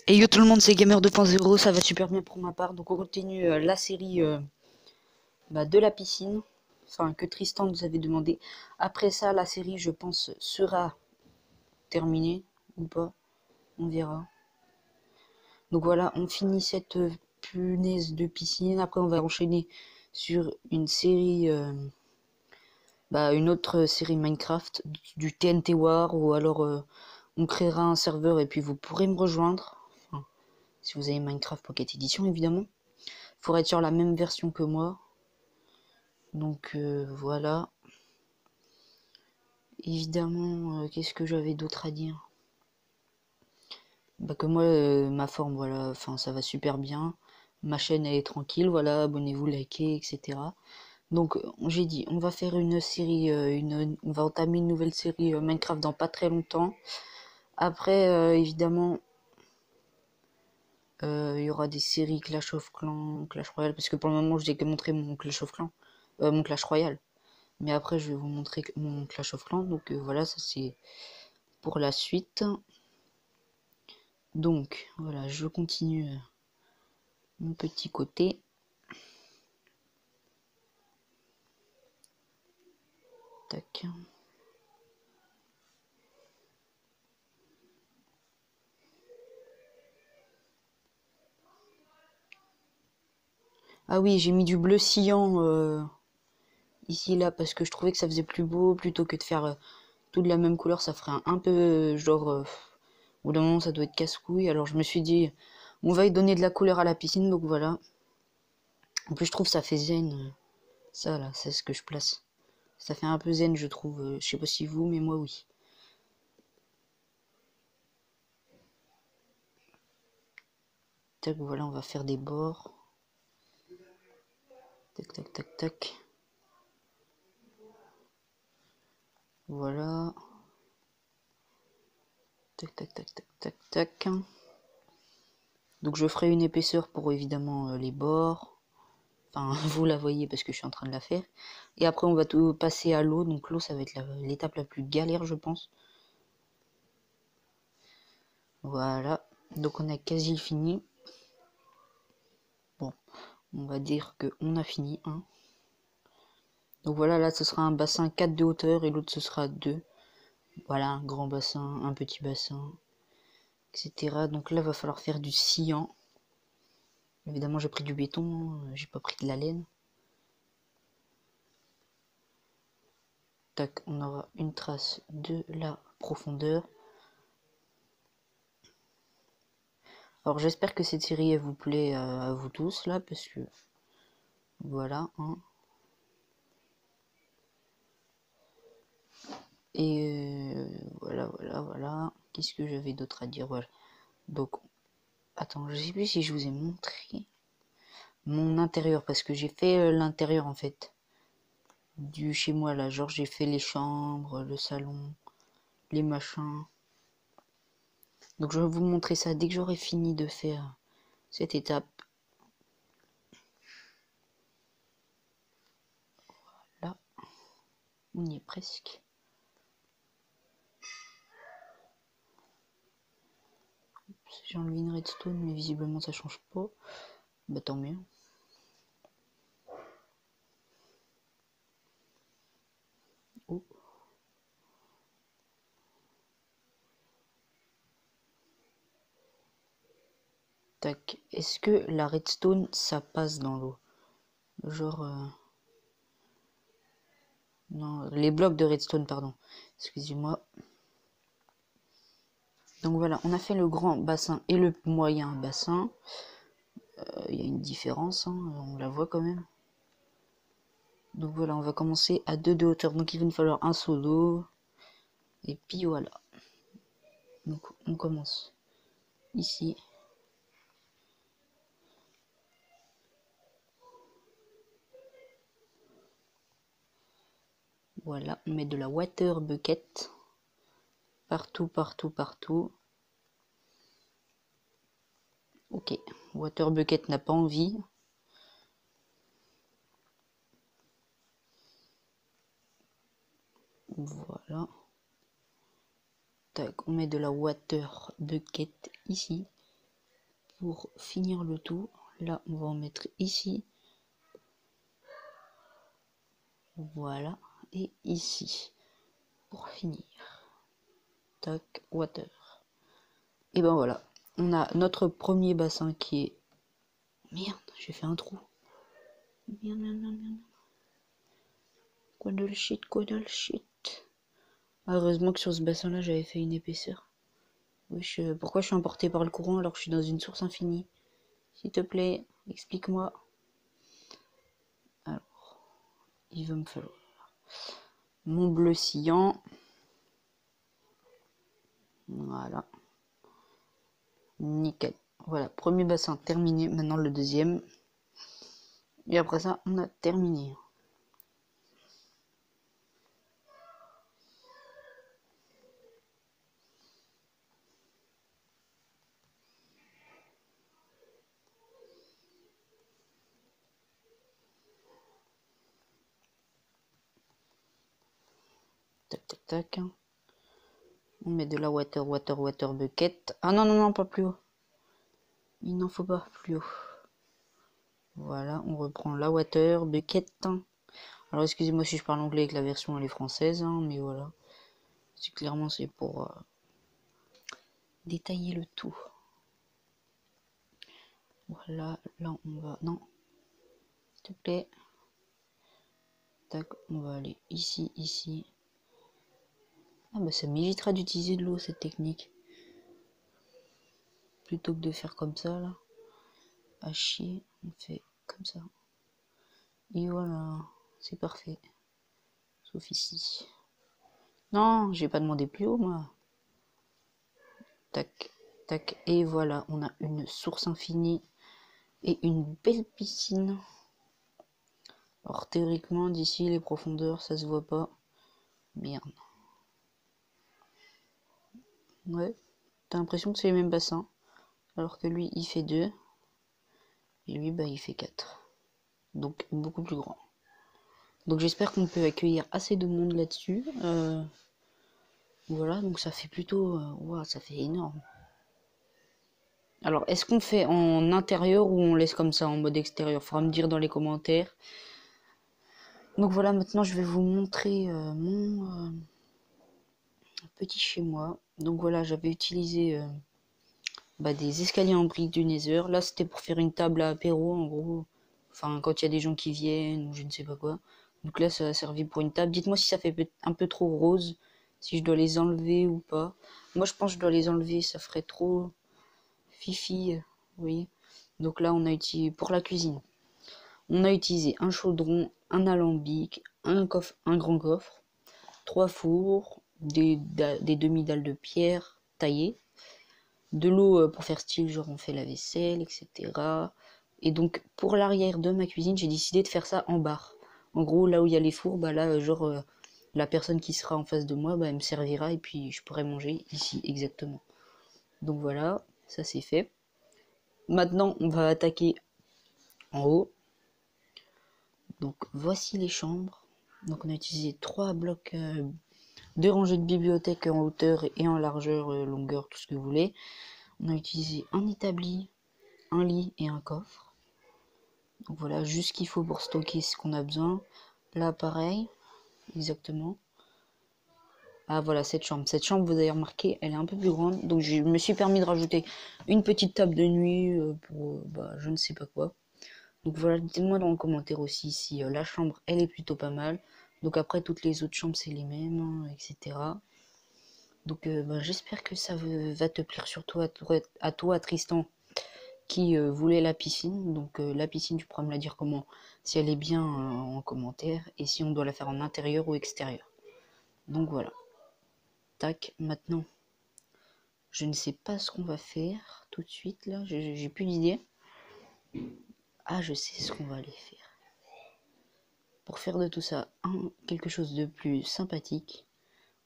Et yo tout le monde, c'est Gamer 2.0, ça va super bien pour ma part. Donc on continue la série de la piscine, enfin que Tristan nous avait demandé. Après ça, la série, je pense, sera terminée ou pas, on verra. Donc voilà, on finit cette punaise de piscine. Après, on va enchaîner sur une série, une autre série Minecraft, du TNT War, ou alors on créera un serveur et puis vous pourrez me rejoindre. Enfin, si vous avez Minecraft Pocket Edition, évidemment. Il faudra être sur la même version que moi. Donc voilà. Évidemment, qu'est-ce que j'avais d'autre à dire? Que moi, ma forme, voilà, enfin ça va super bien. Ma chaîne elle est tranquille, voilà, abonnez-vous, likez, etc. Donc j'ai dit, on va faire une série, on va entamer une nouvelle série Minecraft dans pas très longtemps. Après, évidemment, il y aura des séries Clash of Clans, Clash Royale, parce que pour le moment, je n'ai que montré mon Clash of Clans, mon Clash Royale. Mais après, je vais vous montrer mon Clash of Clans, donc voilà, ça c'est pour la suite. Donc voilà, je continue mon petit côté. Tac. Ah oui, j'ai mis du bleu cyan ici là parce que je trouvais que ça faisait plus beau plutôt que de faire tout de la même couleur, ça ferait un peu genre au bout d'un moment ça doit être casse-couille. Alors je me suis dit on va y donner de la couleur à la piscine, donc voilà. En plus je trouve ça fait zen. Ça là, c'est ce que je place. Ça fait un peu zen, je trouve. Je sais pas si vous, mais moi oui. Tac, voilà, on va faire des bords. Tac, tac, tac, tac. Voilà. Tac, tac, tac, tac, tac, tac. Donc je ferai une épaisseur pour évidemment les bords. Enfin, vous la voyez parce que je suis en train de la faire. Et après, on va tout passer à l'eau. Donc l'eau, ça va être l'étape la plus galère, je pense. Voilà. Donc on a quasi fini. Bon, on va dire que on a fini. Hein. Donc voilà, là, ce sera un bassin 4 de hauteur et l'autre, ce sera 2. Voilà, un grand bassin, un petit bassin, etc. Donc là, il va falloir faire du cyan. Évidemment, j'ai pris du béton, j'ai pas pris de la laine. Tac, on aura une trace de la profondeur. Alors j'espère que cette série elle vous plaît à vous tous là, parce que voilà. Hein. Et voilà. Qu'est-ce que j'avais d'autre à dire? Voilà. Donc, attends, je sais plus si je vous ai montré mon intérieur, parce que j'ai fait l'intérieur en fait du chez moi là. Genre j'ai fait les chambres, le salon, les machins. Donc je vais vous montrer ça dès que j'aurai fini de faire cette étape. Là, on y est presque. J'ai enlevé une redstone, mais visiblement ça change pas. Bah tant mieux. Oh. Tac. Est-ce que la redstone ça passe dans l'eau? Genre. Non, les blocs de redstone, pardon. Excusez-moi. Donc voilà, on a fait le grand bassin et le moyen bassin. Il y a une différence, hein, on la voit quand même. Donc voilà, on va commencer à 2 de hauteur. Donc il va nous falloir un seau d'eau. Et puis voilà. Donc on commence ici. Voilà, on met de la water bucket. Partout, partout, partout. Ok, water bucket n'a pas envie. Voilà. Tac, on met de la water bucket ici. Pour finir le tout, là, on va en mettre ici. Voilà. Et ici. Pour finir. Tac, water. Et ben voilà. On a notre premier bassin qui est... Merde, j'ai fait un trou. Merde, merde, merde, merde. Quoi de le shit, quoi de le shit. Ah, heureusement que sur ce bassin là j'avais fait une épaisseur. Wesh, pourquoi je suis emporté par le courant alors que je suis dans une source infinie? S'il te plaît, explique-moi. Alors, il va me falloir mon bleu cyan. Voilà. Nickel. Voilà, premier bassin terminé. Maintenant le deuxième. Et après ça, on a terminé. Tac, tac, tac. On met de la water bucket. Ah non, non, non, pas plus haut. Il n'en faut pas plus haut. Voilà, on reprend la water bucket. Alors excusez-moi si je parle anglais avec la version elle est française, hein, mais voilà. C'est clairement c'est pour détailler le tout. Voilà, là on va... Non, s'il te plaît. Tac, on va aller ici, ici. Ah bah ça m'évitera d'utiliser de l'eau cette technique. Plutôt que de faire comme ça là. À chier, on fait comme ça. Et voilà, c'est parfait. Sauf ici. Non, j'ai pas demandé plus haut moi. Tac, tac, et voilà, on a une source infinie et une belle piscine. Alors théoriquement, d'ici les profondeurs, ça se voit pas. Merde. Ouais, t'as l'impression que c'est les mêmes bassins. Alors que lui, il fait 2. Et lui, bah, il fait 4. Donc, beaucoup plus grand. Donc, j'espère qu'on peut accueillir assez de monde là-dessus. Voilà, donc ça fait plutôt... Wow, ça fait énorme. Alors, est-ce qu'on fait en intérieur ou on laisse comme ça, en mode extérieur? Faudra me dire dans les commentaires. Donc voilà, maintenant, je vais vous montrer mon petit chez moi. Donc voilà, j'avais utilisé... des escaliers en briques du Nether. Là, c'était pour faire une table à apéro, en gros. Enfin, quand il y a des gens qui viennent, ou je ne sais pas quoi. Donc là, ça a servi pour une table. Dites-moi si ça fait un peu trop rose, si je dois les enlever ou pas. Moi, je pense que je dois les enlever, ça ferait trop fifi, vous voyez. Donc là, on a utilisé, pour la cuisine, on a utilisé un chaudron, un alambic, un coffre, un grand coffre, 3 fours, des demi-dalles de pierre taillées, de l'eau pour faire style, genre on fait la vaisselle, etc. Et donc pour l'arrière de ma cuisine, j'ai décidé de faire ça en bar. En gros, là où il y a les fours, bah là, la personne qui sera en face de moi, bah, elle me servira et puis je pourrai manger ici exactement. Donc voilà, ça c'est fait. Maintenant, on va attaquer en haut. Donc voici les chambres. Donc on a utilisé 3 blocs, 2 rangées de bibliothèque en hauteur et en largeur, longueur, tout ce que vous voulez. On a utilisé un établi, un lit et un coffre. Donc voilà, juste ce qu'il faut pour stocker ce qu'on a besoin. Là, pareil, exactement. Ah voilà, cette chambre. Cette chambre, vous avez remarqué, elle est un peu plus grande. Donc je me suis permis de rajouter une petite table de nuit pour je ne sais pas quoi. Donc voilà, dites-moi dans les commentaires aussi si la chambre, elle est plutôt pas mal. Donc après, toutes les autres chambres, c'est les mêmes, hein, etc. Donc j'espère que ça va te plaire, surtout à toi, Tristan, qui voulait la piscine. Donc la piscine, tu pourras me la dire comment, si elle est bien en commentaire, et si on doit la faire en intérieur ou extérieur. Donc voilà. Tac, maintenant, je ne sais pas ce qu'on va faire tout de suite, là, j'ai plus d'idée. Ah, je sais ce qu'on va aller faire. Pour faire de tout ça quelque chose de plus sympathique,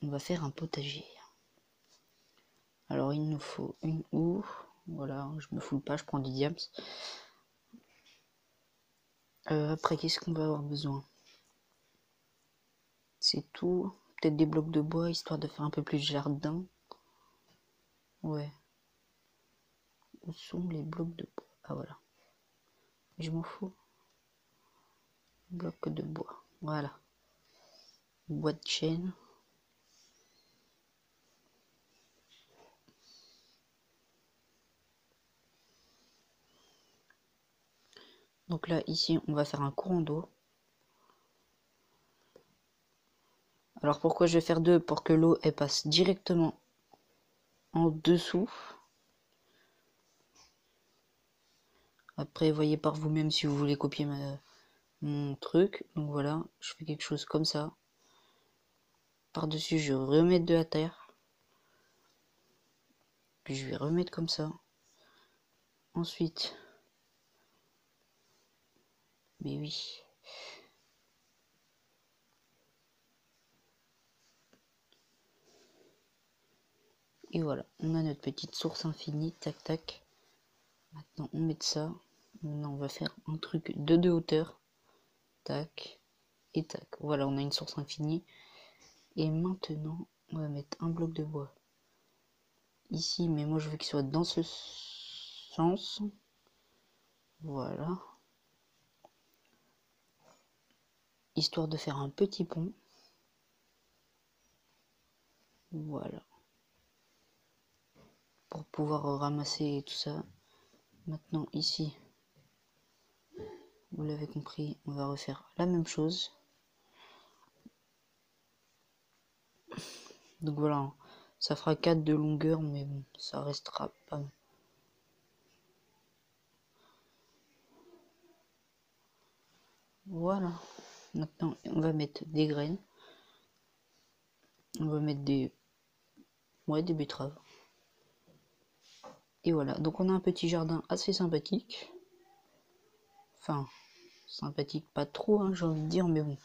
on va faire un potager. Alors il nous faut une houe. Voilà, je me fous pas, je prends du diams. Après, qu'est-ce qu'on va avoir besoin? C'est tout. peut-être des blocs de bois, histoire de faire un peu plus jardin. Ouais. Où sont les blocs de bois? Ah voilà. Je m'en fous. Blocs de bois. Voilà. Bois de chêne. Donc là, ici, on va faire un courant d'eau. Alors pourquoi je vais faire deux? Pour que l'eau elle passe directement en dessous. Après, voyez par vous-même si vous voulez copier mon truc. Donc voilà, je fais quelque chose comme ça. Par-dessus, je remets de la terre. Puis je vais remettre comme ça. Ensuite, mais oui. Et voilà, on a notre petite source infinie. Tac, tac. Maintenant, on met de ça. Maintenant, on va faire un truc de hauteur. Tac. Et tac. Voilà, on a une source infinie. Et maintenant, on va mettre un bloc de bois ici, mais moi je veux qu'il soit dans ce sens. Voilà. Histoire de faire un petit pont. Voilà. Pour pouvoir ramasser tout ça. Maintenant ici, vous l'avez compris, on va refaire la même chose. Donc voilà, ça fera 4 de longueur, mais bon, ça restera pas mal. Voilà. Maintenant, on va mettre des graines. On va mettre des betteraves. Et voilà, donc on a un petit jardin assez sympathique. Enfin, sympathique pas trop, hein, j'ai envie de dire, mais bon,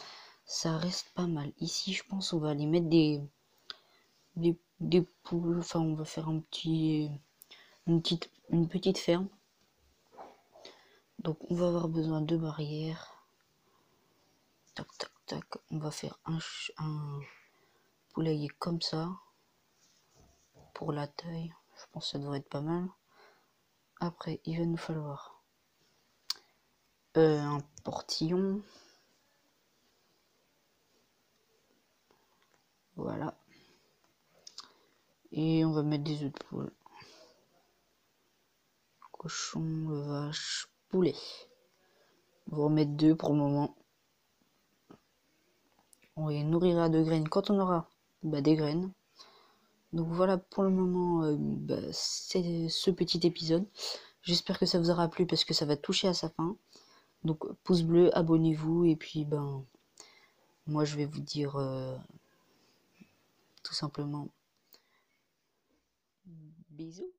ça reste pas mal. Ici, je pense on va aller mettre des poules. Enfin, on va faire une petite ferme. Donc, on va avoir besoin de barrières. Tac, tac, tac. On va faire un poulailler comme ça. Pour la taille, je pense que ça devrait être pas mal. Après, il va nous falloir un portillon. Voilà. Et on va mettre des œufs de poule. Cochon, vache, poulet. On va en mettre 2 pour le moment. On les nourrira de graines quand on aura des graines. Donc voilà pour le moment, c'est ce petit épisode. J'espère que ça vous aura plu parce que ça va toucher à sa fin. Donc pouce bleu, abonnez-vous et puis moi je vais vous dire tout simplement bisous.